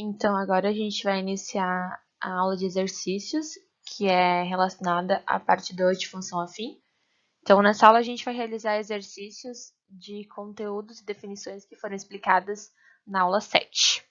Então, agora a gente vai iniciar a aula de exercícios, que é relacionada à parte 2 de função afim. Então, nessa aula a gente vai realizar exercícios de conteúdos e definições que foram explicadas na aula 7.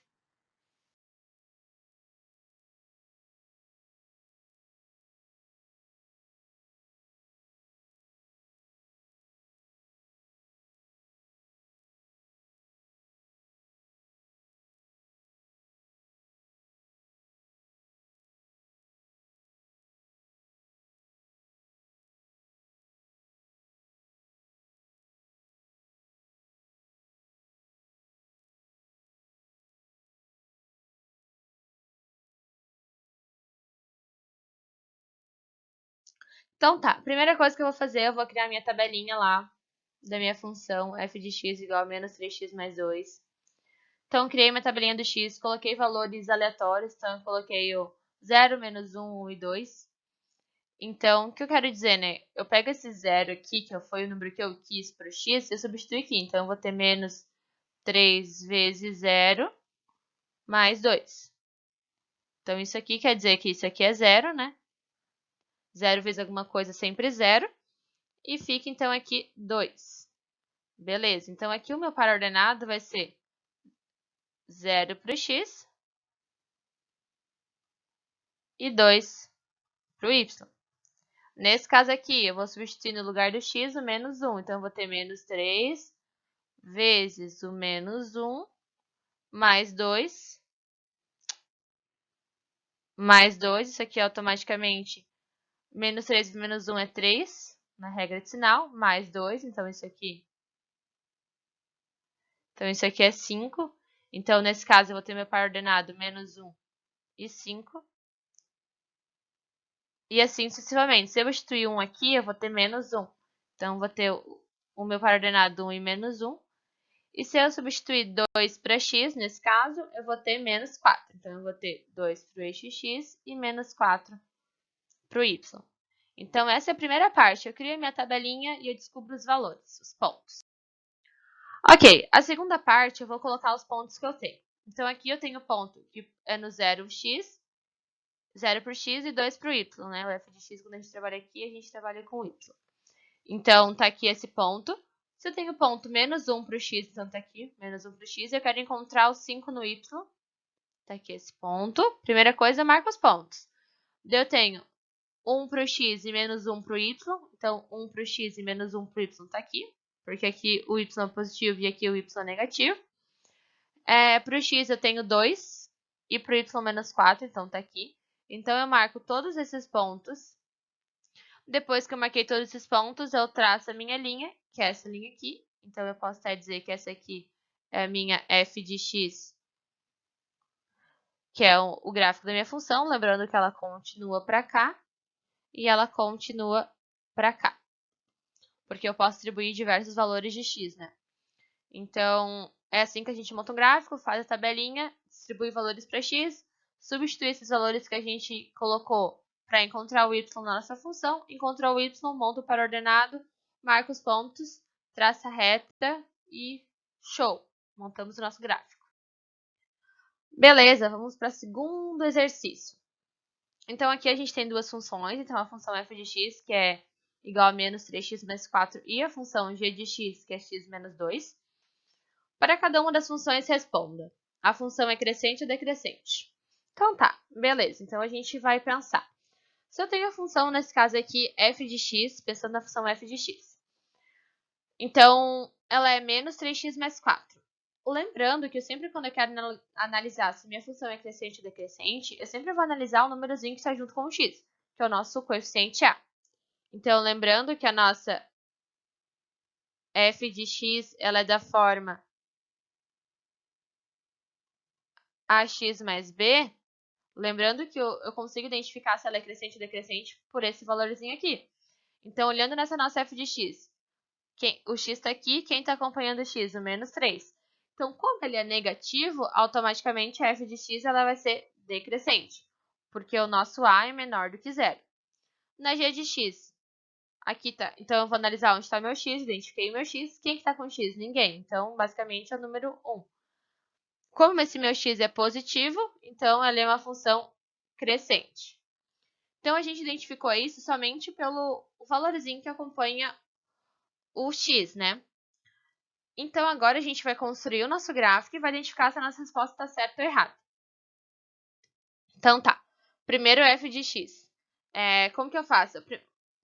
Então tá, primeira coisa que eu vou fazer, eu vou criar minha tabelinha lá da minha função f de x igual a menos 3x mais 2. Então, criei minha tabelinha do x, coloquei valores aleatórios, então eu coloquei o 0, menos 1, 1 e 2. Então, o que eu quero dizer, né? Eu pego esse 0 aqui, que foi o número que eu quis para o x, e eu substituo aqui. Então, eu vou ter menos 3 vezes 0 mais 2. Então, isso aqui quer dizer que isso aqui é 0, né? 0 vezes alguma coisa sempre 0. E fica, então, aqui 2. Beleza. Então, aqui o meu par ordenado vai ser 0 para o x e 2 para o y. Nesse caso aqui, eu vou substituir no lugar do x o menos 1. Então, eu vou ter menos 3 vezes o menos 1 mais 2. Mais 2, isso aqui automaticamente, menos 3 vezes menos 1 é 3, na regra de sinal, mais 2, então isso aqui é 5. Então, nesse caso, eu vou ter meu par ordenado menos 1 e 5. E assim sucessivamente. Se eu substituir 1 aqui, eu vou ter menos 1. Então, eu vou ter o meu par ordenado 1 e menos 1. E se eu substituir 2 para x, nesse caso, eu vou ter menos 4. Então, eu vou ter 2 para o eixo x e menos 4 para o y. Então, essa é a primeira parte. Eu crio a minha tabelinha e eu descubro os valores, os pontos. Ok, a segunda parte eu vou colocar os pontos que eu tenho. Então, aqui eu tenho ponto que é no 0x, 0 para o x e 2 para o y, né? O f de x, quando a gente trabalha aqui, a gente trabalha com y. Então, tá aqui esse ponto. Se eu tenho ponto menos 1 para o x, então tá aqui, menos 1 para o x, eu quero encontrar o 5 no y. Tá aqui esse ponto. Primeira coisa, eu marco os pontos. Daí eu tenho 1 para o x e menos 1 para o y. Então, 1 para o x e menos 1 para o y está aqui. Porque aqui o y é positivo e aqui o y é negativo. Para o x eu tenho 2 e para o y menos 4, então está aqui. Então, eu marco todos esses pontos. Depois que eu marquei todos esses pontos, eu traço a minha linha, que é essa linha aqui. Então, eu posso até dizer que essa aqui é a minha f de x, que é o gráfico da minha função. Lembrando que ela continua para cá e ela continua para cá. Porque eu posso atribuir diversos valores de x, né? Então, é assim que a gente monta um gráfico, faz a tabelinha, distribui valores para x, substitui esses valores que a gente colocou para encontrar o y na nossa função, encontrou o y, monta o par ordenado, marca os pontos, traça a reta e show! Montamos o nosso gráfico. Beleza, vamos para o segundo exercício. Então, aqui a gente tem duas funções. Então, a função f de x, que é igual a menos 3x mais 4, e a função g de x, que é x menos 2. Para cada uma das funções, responda. A função é crescente ou decrescente? Então tá, beleza. Então a gente vai pensar. Se eu tenho a função, nesse caso aqui, f de x, pensando na função f de x. Então, ela é menos 3x mais 4. Lembrando que quando eu quero analisar se minha função é crescente ou decrescente, eu sempre vou analisar o númerozinho que está junto com o x, que é o nosso coeficiente a. Então, lembrando que a nossa f de x ela é da forma ax mais b, lembrando que eu consigo identificar se ela é crescente ou decrescente por esse valorzinho aqui. Então, olhando nessa nossa f de x, o x está aqui, quem está acompanhando o x? O menos 3. Então, como ele é negativo, automaticamente a f de x ela vai ser decrescente, porque o nosso a é menor do que 0. Na g de x, aqui tá. Então, eu vou analisar onde está meu x, identifiquei o meu x. Quem está com x? Ninguém. Então, basicamente, é o número 1. Como esse meu x é positivo, então ela é uma função crescente. Então, a gente identificou isso somente pelo valorzinho que acompanha o x, né? Então, agora a gente vai construir o nosso gráfico e vai identificar se a nossa resposta está certa ou errada. Então, tá. Primeiro, f de x. Como que eu faço?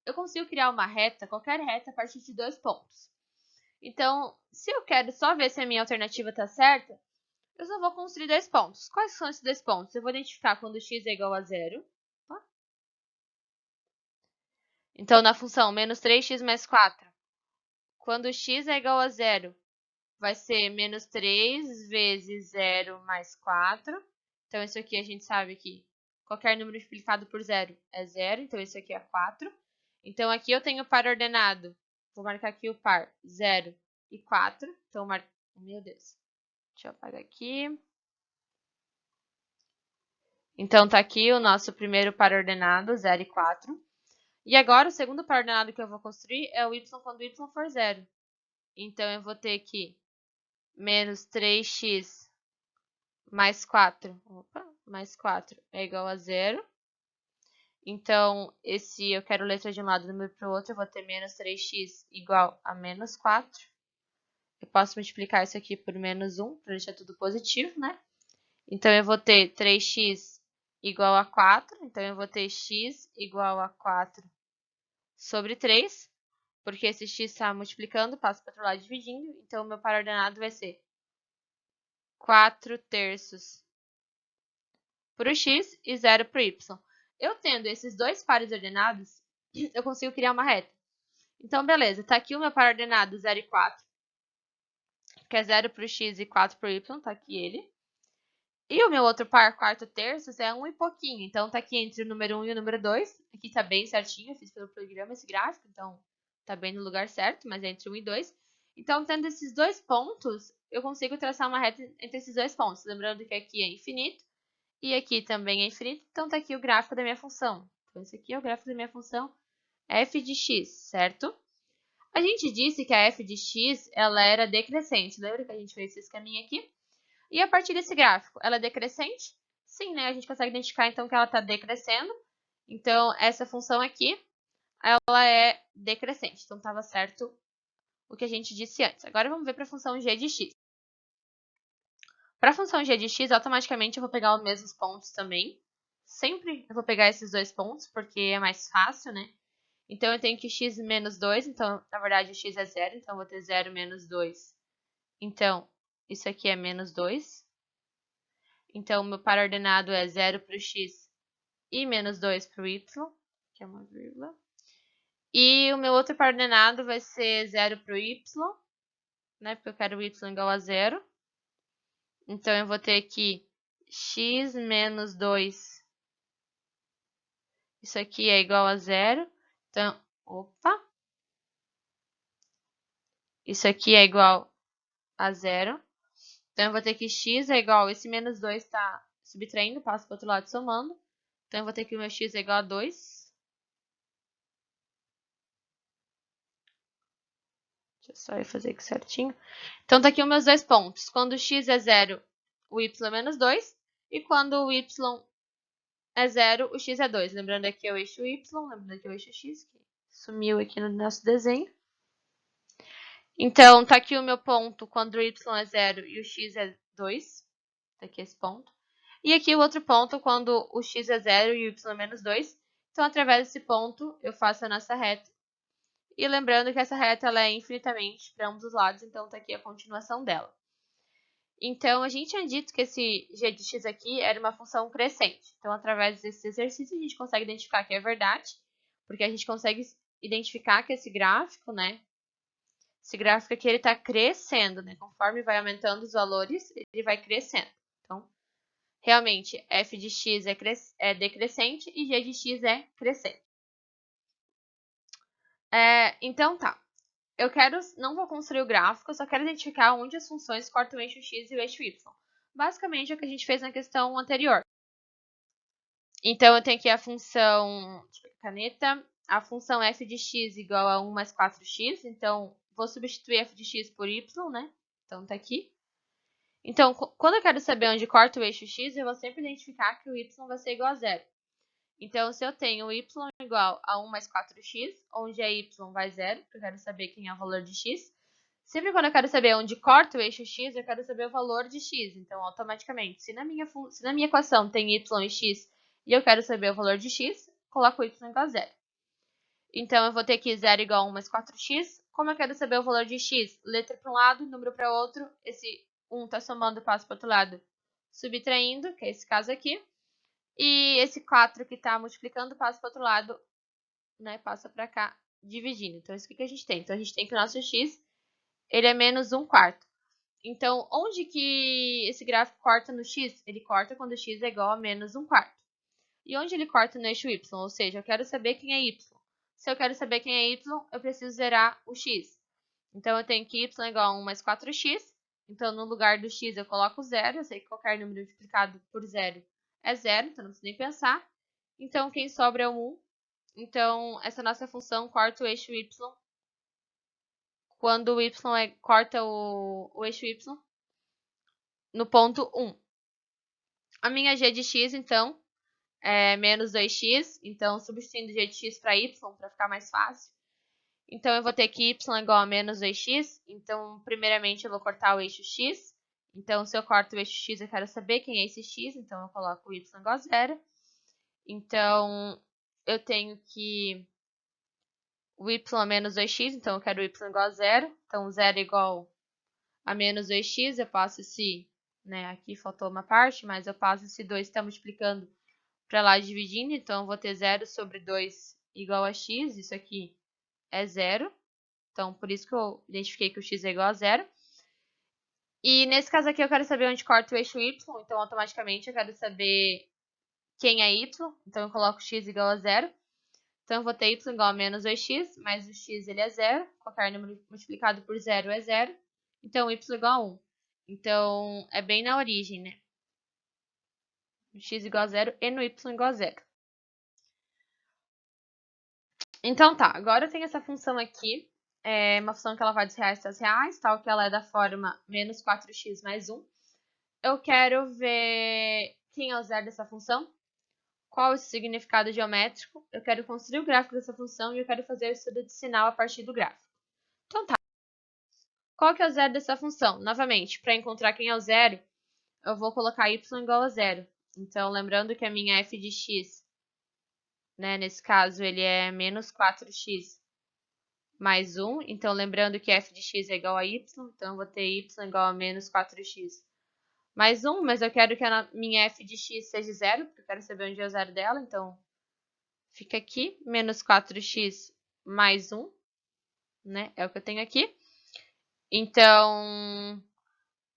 Eu consigo criar uma reta, qualquer reta, a partir de 2 pontos. Então, se eu quero só ver se a minha alternativa está certa, eu só vou construir 2 pontos. Quais são esses 2 pontos? Eu vou identificar quando x é igual a 0. Tá? Então, na função menos 3x mais 4, quando x é igual a 0, vai ser menos 3 vezes 0 mais 4. Então, isso aqui a gente sabe que qualquer número multiplicado por 0 é 0. Então, isso aqui é 4. Então, aqui eu tenho par ordenado. Vou marcar aqui o par 0 e 4. Então, meu Deus. Deixa eu apagar aqui. Então, tá aqui o nosso primeiro par ordenado, 0 e 4. E agora, o segundo par ordenado que eu vou construir é o y quando y for 0. Então, eu vou ter que menos 3x mais 4. Mais 4 é igual a 0. Então, eu quero letra de um lado e número para o outro, eu vou ter menos 3x igual a menos 4. Eu posso multiplicar isso aqui por menos 1, para deixar tudo positivo, né? Então, eu vou ter 3x igual a 4. Então, eu vou ter x igual a 4 sobre 3. Porque esse x está multiplicando, passa para o outro lado dividindo. Então, o meu par ordenado vai ser 4 terços para o x e 0 para o y. Eu tendo esses dois pares ordenados, eu consigo criar uma reta. Então, beleza. Está aqui o meu par ordenado 0 e 4, que é 0 para o x e 4 para o y. Está aqui ele. E o meu outro par, 4 terços, é 1 e pouquinho. Então, está aqui entre o número 1 e o número 2. Aqui está bem certinho. Eu fiz pelo programa esse gráfico, então está bem no lugar certo, mas é entre 1 e 2. Então, tendo esses dois pontos, eu consigo traçar uma reta entre esses dois pontos. Lembrando que aqui é infinito e aqui também é infinito. Então, está aqui o gráfico da minha função. Então, esse aqui é o gráfico da minha função f de x, certo? A gente disse que a f de x ela era decrescente. Lembra que a gente fez esse esqueminha aqui? E a partir desse gráfico, ela é decrescente? Sim, né? A gente consegue identificar, então, que ela está decrescendo. Então, essa função aqui, ela é decrescente. Então, estava certo o que a gente disse antes. Agora, vamos ver para a função g de x. Para a função g de x, automaticamente eu vou pegar os mesmos pontos também. Sempre eu vou pegar esses dois pontos, porque é mais fácil, né? Então, eu tenho que x menos 2. Então, na verdade, o x é 0. Então, eu vou ter 0 menos 2. Então, isso aqui é menos 2. Então, o meu par ordenado é 0 para o x e menos 2 para o y, que é uma vírgula. E o meu outro par ordenado vai ser 0 para o y, né? Porque eu quero o y igual a 0. Então, eu vou ter aqui x menos 2. Isso aqui é igual a 0. Então, opa. Isso aqui é igual a 0. Então, eu vou ter que x é igual, esse menos 2 está subtraindo, passa para o outro lado somando. Então, eu vou ter que o meu x é igual a 2. Deixa eu só ir fazer aqui certinho. Então, tá aqui os meus dois pontos. Quando o x é 0, o y é menos 2. E quando o y é 0, o x é 2. Lembrando aqui o eixo y, lembrando aqui o eixo x, que sumiu aqui no nosso desenho. Então, tá aqui o meu ponto quando o y é 0 e o x é 2. Tá aqui esse ponto. E aqui o outro ponto quando o x é 0 e o y é menos 2. Então, através desse ponto, eu faço a nossa reta. E lembrando que essa reta ela é infinitamente para ambos os lados, então tá aqui a continuação dela. Então, a gente tinha dito que esse g de x aqui era uma função crescente. Então, através desse exercício, a gente consegue identificar que é verdade, porque a gente consegue identificar que esse gráfico, né? Esse gráfico aqui, ele está crescendo, né? Conforme vai aumentando os valores, ele vai crescendo. Então, realmente, f de x é decrescente e g de x é crescente. Então, tá. Não vou construir o gráfico, eu só quero identificar onde as funções cortam o eixo x e o eixo y. Basicamente, é o que a gente fez na questão anterior. Então, eu tenho aqui a função, caneta, a função f de x igual a 1 mais 4x. Então, vou substituir f de x por y, né? Então, tá aqui. Então, quando eu quero saber onde corta o eixo x, eu vou sempre identificar que o y vai ser igual a zero. Então, se eu tenho y igual a 1 mais 4x, onde a y vai zero, porque eu quero saber quem é o valor de x. Sempre quando eu quero saber onde corta o eixo x, eu quero saber o valor de x. Então, automaticamente, se na minha equação tem y e x e eu quero saber o valor de x, coloco y igual a zero. Então, eu vou ter que 0 igual a 1 mais 4x. Como eu quero saber o valor de x? Letra para um lado, número para outro. Esse 1 está somando, passa para o outro lado, subtraindo, que é esse caso aqui. E esse 4 que está multiplicando passa para o outro lado, né? Passa para cá, dividindo. Então, isso que a gente tem? Então, a gente tem que o nosso x ele é menos 1/4. Então, onde que esse gráfico corta no x? Ele corta quando x é igual a menos 1/4. E onde ele corta no eixo y? Ou seja, eu quero saber quem é y. Se eu quero saber quem é y, eu preciso zerar o x. Então, eu tenho que y é igual a 1 mais 4x. Então, no lugar do x, eu coloco 0. Eu sei que qualquer número multiplicado por 0 é 0, então não preciso nem pensar. Então, quem sobra é o 1. Então, essa nossa função corta o eixo y. Quando o y corta o eixo y no ponto 1. A minha g de x, então, é menos 2x. Então, substituindo g de x para y, para ficar mais fácil. Então, eu vou ter que y é igual a menos 2x. Então, primeiramente, eu vou cortar o eixo x. Então, se eu corto o eixo x, eu quero saber quem é esse x. Então, eu coloco o y igual a 0. Então, eu tenho que o y é menos 2x. Então, eu quero o y igual a 0. Então, 0 é igual a menos 2x. Eu passo esse, né, aqui faltou uma parte, mas eu passo esse 2 que está multiplicando para lá dividindo. Então, eu vou ter 0 sobre 2 igual a x. Isso aqui é 0. Então, por isso que eu identifiquei que o x é igual a 0. E nesse caso aqui eu quero saber onde corta o eixo y. Então, automaticamente eu quero saber quem é y. Então, eu coloco x igual a 0. Então, eu vou ter y igual a menos 2x, mas o x ele é 0. Qualquer número multiplicado por 0 é 0. Então, y igual a 1. Então, é bem na origem, né? No x igual a 0 e no y igual a 0. Então, tá. Agora eu tenho essa função aqui. É uma função que ela vai dos reais para os reais, tal que ela é da forma menos 4x mais 1. Eu quero ver quem é o zero dessa função, qual é o significado geométrico, eu quero construir o gráfico dessa função e eu quero fazer o estudo de sinal a partir do gráfico. Então tá. Qual que é o zero dessa função? Novamente, para encontrar quem é o zero, eu vou colocar y igual a 0. Então, lembrando que a minha f de x, né, nesse caso, ele é menos 4x mais 1. Então, lembrando que f de x é igual a y, então eu vou ter y igual a menos 4x mais 1, mas eu quero que a minha f de x seja 0, porque eu quero saber onde é o zero dela. Então, fica aqui, menos 4x mais 1, né? É o que eu tenho aqui. Então,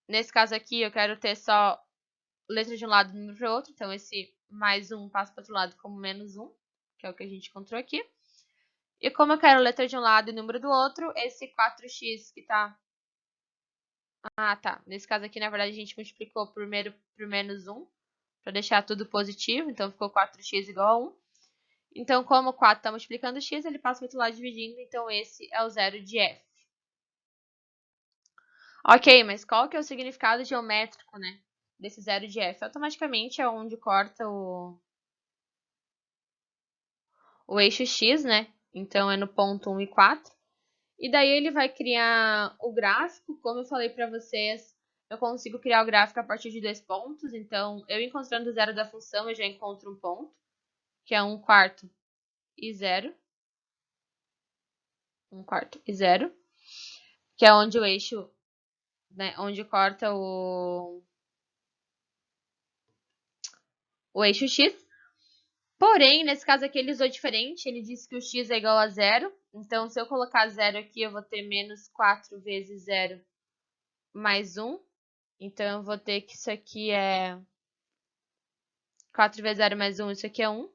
nesse caso aqui, eu quero ter só letra de um lado e número para o outro. Então, esse mais 1 passa para o outro lado como menos 1, que é o que a gente encontrou aqui. E como eu quero letra de um lado e número do outro, esse 4x que tá... Ah, tá. Nesse caso aqui, na verdade, a gente multiplicou por menos 1, para deixar tudo positivo. Então, ficou 4x igual a 1. Então, como o 4 está multiplicando x, ele passa para o outro lado dividindo. Então, esse é o zero de f. Ok, mas qual que é o significado geométrico, né, desse zero de f? Automaticamente é onde corta o eixo x, né? Então, é no ponto 1 e 4. E daí ele vai criar o gráfico. Como eu falei para vocês, eu consigo criar o gráfico a partir de 2 pontos. Então, eu encontrando o zero da função, eu já encontro um ponto, que é 1/4 e 0. 1/4 e 0. Que é onde o eixo, né, onde corta o eixo x. Porém, nesse caso aqui ele usou diferente. Ele disse que o x é igual a 0. Então, se eu colocar 0 aqui, eu vou ter menos 4 vezes 0 mais 1. Então, eu vou ter que isso aqui é 4 vezes 0 mais 1, isso aqui é 1.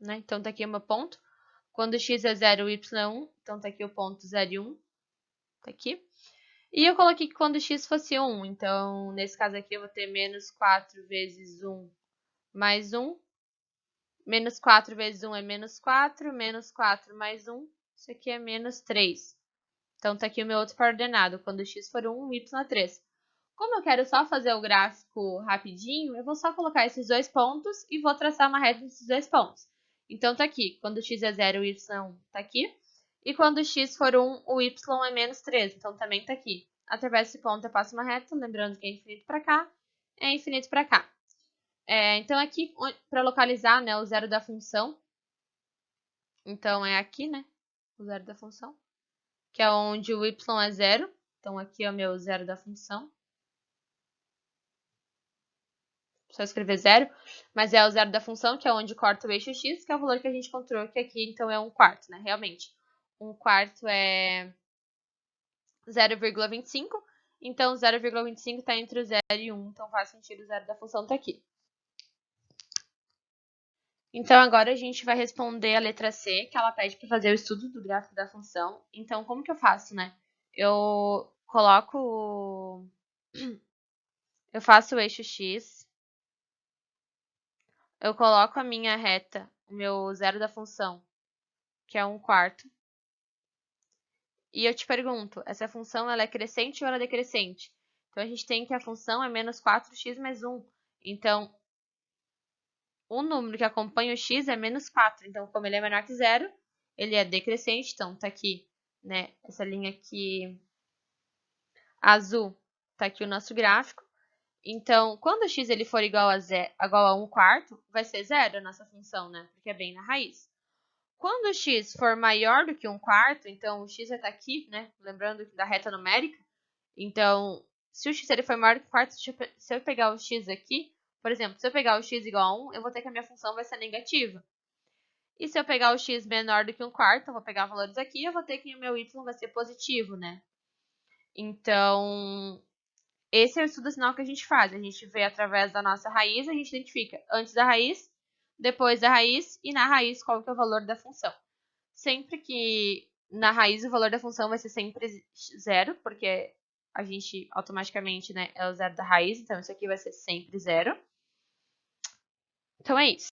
Né? Então, tá aqui o meu ponto. Quando x é 0, o y é 1. Então, tá aqui o ponto 0 e 1. Tá aqui. E eu coloquei que quando x fosse 1. Então, nesse caso aqui, eu vou ter menos 4 vezes 1 mais 1. Menos 4 vezes 1 é menos 4. Menos 4 mais 1. Isso aqui é menos 3. Então, tá aqui o meu outro par ordenado. Quando x for 1, o y é 3. Como eu quero só fazer o gráfico rapidinho, eu vou só colocar esses 2 pontos e vou traçar uma reta nesses 2 pontos. Então, tá aqui. Quando x é 0, o y tá aqui. E quando x for 1, o y é menos 3. Então, também tá aqui. Através desse ponto, eu passo uma reta. Lembrando que é infinito para cá, é infinito para cá. Então, aqui, para localizar, né, o zero da função. Então, é aqui, né, o zero da função. Que é onde o y é 0. Então, aqui é o meu zero da função. Só escrever 0, mas é o zero da função, que é onde corta o eixo x, que é o valor que a gente encontrou, que aqui então é 1/4, né? Realmente, 1/4 é 0,25, então 0,25 está entre o 0 e 1, então faz sentido o zero da função tá aqui. Então agora a gente vai responder a letra C, que ela pede para fazer o estudo do gráfico da função. Então como que eu faço, né? Eu faço o eixo x, eu coloco a minha reta, o meu zero da função, que é 1/4. E eu te pergunto, essa função ela é crescente ou ela é decrescente? Então, a gente tem que a função é menos 4x mais 1. Então, o número que acompanha o x é menos 4. Então, como ele é menor que 0, ele é decrescente. Então, tá aqui, né? Essa linha aqui azul, tá aqui o nosso gráfico. Então, quando o x ele for igual a 1/4, vai ser 0 a nossa função, né? Porque é bem na raiz. Quando o x for maior do que 1/4, então o x vai estar aqui, né? Lembrando da reta numérica. Então, se o x ele for maior do que 1/4, se eu pegar o x aqui, por exemplo, se eu pegar o x igual a 1, eu vou ter que a minha função vai ser negativa. E se eu pegar o x menor do que 1/4, eu vou pegar valores aqui, eu vou ter que o meu y vai ser positivo, né? Então, esse é o estudo sinal que a gente faz. A gente vê através da nossa raiz, a gente identifica antes da raiz, depois da raiz e na raiz qual que é o valor da função. Sempre que na raiz o valor da função vai ser sempre 0, porque a gente automaticamente, né, é o zero da raiz, então isso aqui vai ser sempre 0. Então é isso.